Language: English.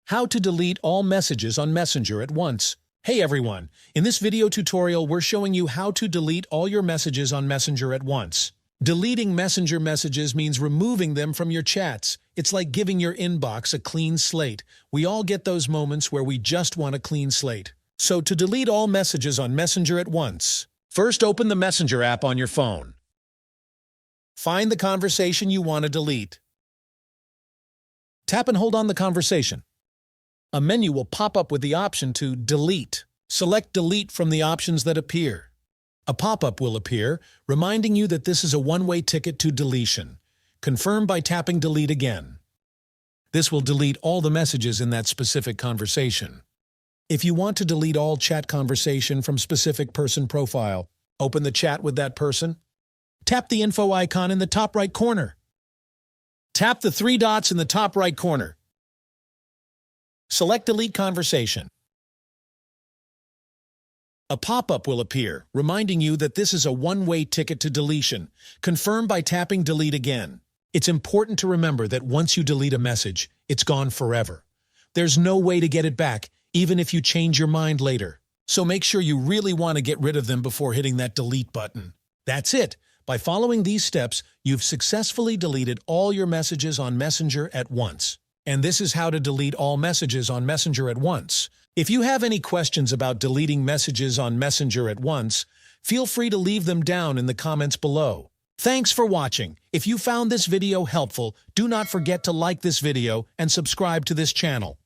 How to delete all messages on Messenger at once. Hey everyone, in this video tutorial we're showing you how to delete all your messages on Messenger at once. Deleting Messenger messages means removing them from your chats. It's like giving your inbox a clean slate. We all get those moments where we just want a clean slate. So to delete all messages on Messenger at once, first open the Messenger app on your phone. Find the conversation you want to delete. Tap and hold on the conversation. A menu will pop up with the option to delete. Select delete from the options that appear. A pop-up will appear, reminding you that this is a one-way ticket to deletion. Confirm by tapping delete again. This will delete all the messages in that specific conversation. If you want to delete all chat conversation from specific person profile, open the chat with that person. Tap the info icon in the top right corner. Tap the three dots in the top right corner. Select Delete Conversation. A pop-up will appear, reminding you that this is a one-way ticket to deletion. Confirm by tapping Delete again. It's important to remember that once you delete a message, it's gone forever. There's no way to get it back, even if you change your mind later. So make sure you really want to get rid of them before hitting that delete button. That's it. By following these steps, you've successfully deleted all your messages on Messenger at once. And this is how to delete all messages on Messenger at once. If you have any questions about deleting messages on Messenger at once, feel free to leave them down in the comments below. Thanks for watching. If you found this video helpful, do not forget to like this video and subscribe to this channel.